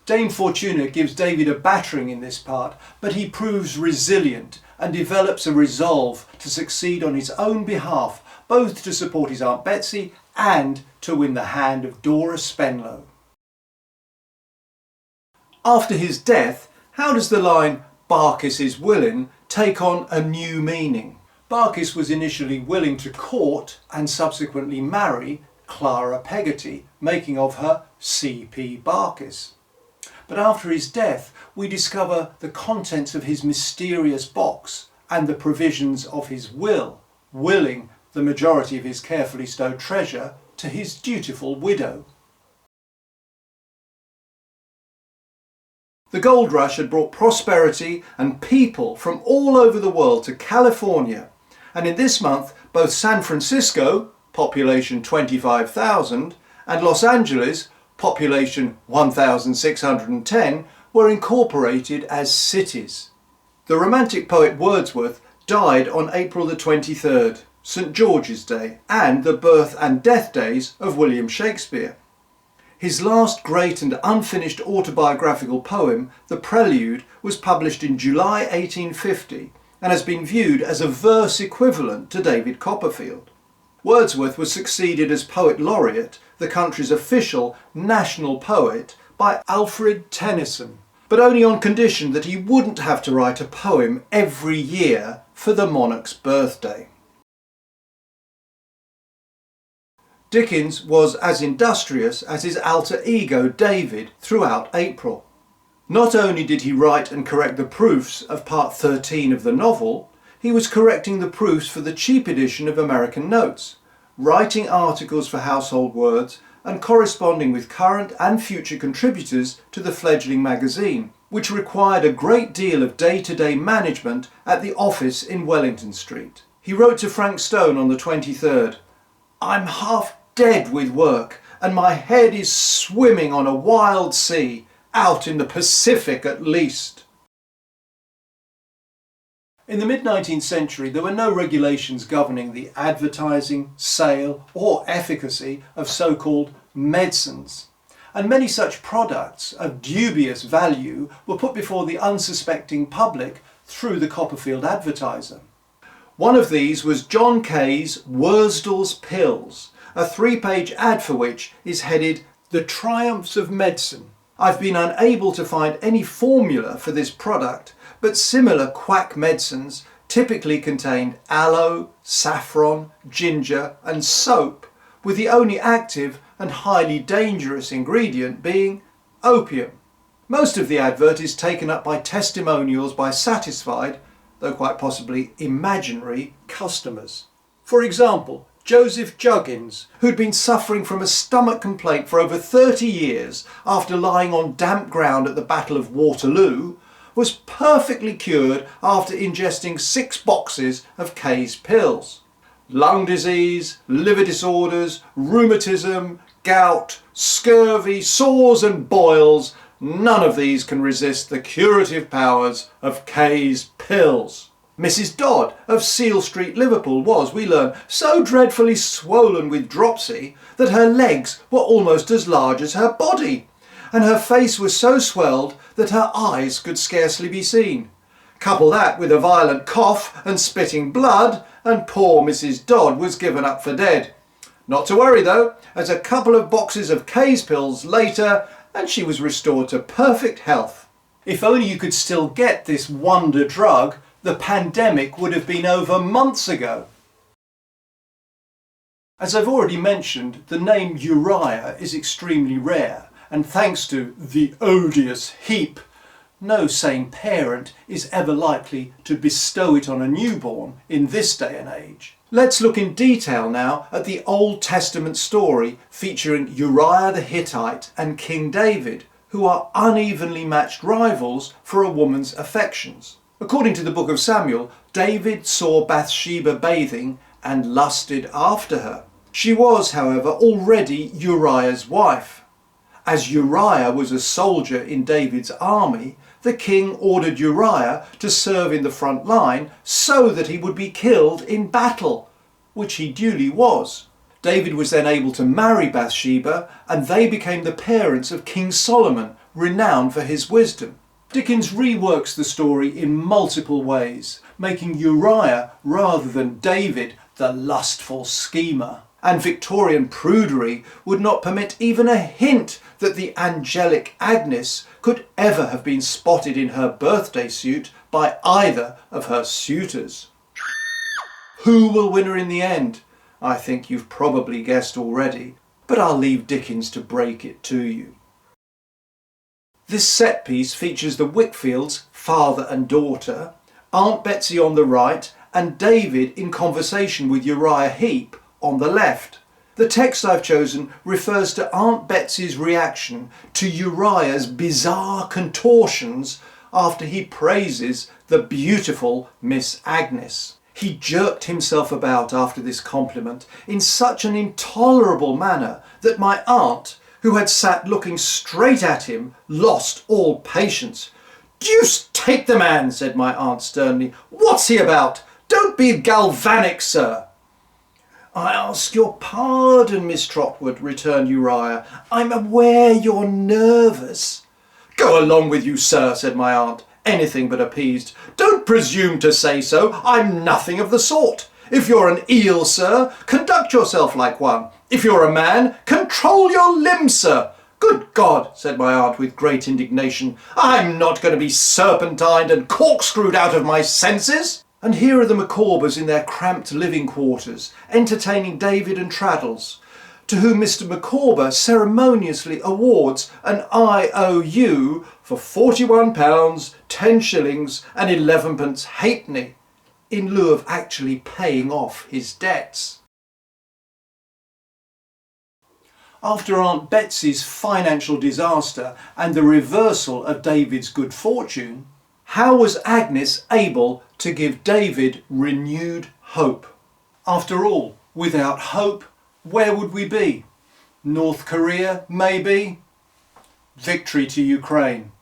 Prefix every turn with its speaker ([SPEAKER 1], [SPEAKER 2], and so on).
[SPEAKER 1] Dame Fortuna gives David a battering in this part, but he proves resilient and develops a resolve to succeed on his own behalf, both to support his Aunt Betsy and to win the hand of Dora Spenlow. After his death, how does the line "Barkis is willing" take on a new meaning? Barkis was initially willing to court and subsequently marry Clara Peggotty, making of her C.P. Barkis. But after his death, we discover the contents of his mysterious box and the provisions of his will, willing the majority of his carefully stowed treasure to his dutiful widow. The gold rush had brought prosperity and people from all over the world to California, and in this month both San Francisco, population 25,000, and Los Angeles, population 1,610, were incorporated as cities. The Romantic poet Wordsworth died on April the 23rd, St. George's Day, and the birth and death days of William Shakespeare. His last great and unfinished autobiographical poem, The Prelude, was published in July 1850 and has been viewed as a verse equivalent to David Copperfield. Wordsworth was succeeded as Poet Laureate, the country's official national poet, by Alfred Tennyson, but only on condition that he wouldn't have to write a poem every year for the monarch's birthday. Dickens was as industrious as his alter ego David throughout April. Not only did he write and correct the proofs of part 13 of the novel, he was correcting the proofs for the cheap edition of American Notes, writing articles for Household Words and corresponding with current and future contributors to the fledgling magazine, which required a great deal of day-to-day management at the office in Wellington Street. He wrote to Frank Stone on the 23rd, "I'm half dead with work and my head is swimming on a wild sea, out in the Pacific at least." In the mid-19th century, there were no regulations governing the advertising, sale or efficacy of so-called medicines, and many such products of dubious value were put before the unsuspecting public through the Copperfield advertiser. One of these was John Kaye's Worsdell's Pills, a 3-page ad for which is headed "The Triumphs of Medicine." I've been unable to find any formula for this product, but similar quack medicines typically contained aloe, saffron, ginger and soap, with the only active and highly dangerous ingredient being opium. Most of the advert is taken up by testimonials by satisfied, though quite possibly imaginary, customers. For example, Joseph Juggins, who'd been suffering from a stomach complaint for over 30 years after lying on damp ground at the Battle of Waterloo, was perfectly cured after ingesting 6 boxes of Kaye's pills. Lung disease, liver disorders, rheumatism, gout, scurvy, sores and boils, none of these can resist the curative powers of Kaye's pills. Mrs. Dodd of Seal Street, Liverpool was, we learn, so dreadfully swollen with dropsy that her legs were almost as large as her body, and her face was so swelled that her eyes could scarcely be seen. Couple that with a violent cough and spitting blood, and poor Mrs. Dodd was given up for dead. Not to worry though, as a couple of boxes of Kaye's pills later, and she was restored to perfect health. If only you could still get this wonder drug, the pandemic would have been over months ago. As I've already mentioned, the name Uriah is extremely rare, and thanks to the odious heap, no sane parent is ever likely to bestow it on a newborn in this day and age. Let's look in detail now at the Old Testament story featuring Uriah the Hittite and King David, who are unevenly matched rivals for a woman's affections. According to the book of Samuel, David saw Bathsheba bathing and lusted after her. She was, however, already Uriah's wife. As Uriah was a soldier in David's army, the king ordered Uriah to serve in the front line so that he would be killed in battle, which he duly was. David was then able to marry Bathsheba, and they became the parents of King Solomon, renowned for his wisdom. Dickens reworks the story in multiple ways, making Uriah, rather than David, the lustful schemer. And Victorian prudery would not permit even a hint that the angelic Agnes could ever have been spotted in her birthday suit by either of her suitors. Who will win her in the end? I think you've probably guessed already, but I'll leave Dickens to break it to you. This set piece features the Wickfields, father and daughter, Aunt Betsy on the right, and David in conversation with Uriah Heep on the left. The text I've chosen refers to Aunt Betsy's reaction to Uriah's bizarre contortions after he praises the beautiful Miss Agnes. He jerked himself about after this compliment in such an intolerable manner that my aunt, who had sat looking straight at him, lost all patience. "Deuce take the man," said my aunt sternly. "What's he about? Don't be galvanic, sir." "I ask your pardon, Miss Trotwood," returned Uriah. "I'm aware you're nervous." "Go along with you, sir," said my aunt, anything but appeased. "Don't presume to say so. I'm nothing of the sort. If you're an eel, sir, conduct yourself like one. If you're a man, control your limbs, sir." "Good God," said my aunt with great indignation, "I'm not going to be serpentined and corkscrewed out of my senses." And here are the Micawbers in their cramped living quarters, entertaining David and Traddles, to whom Mr. Micawber ceremoniously awards an IOU for £41, 10 shillings and 11 halfpenny, in lieu of actually paying off his debts. After Aunt Betsy's financial disaster and the reversal of David's good fortune, how was Agnes able to give David renewed hope? After all, without hope, where would we be? North Korea, maybe? Victory to Ukraine.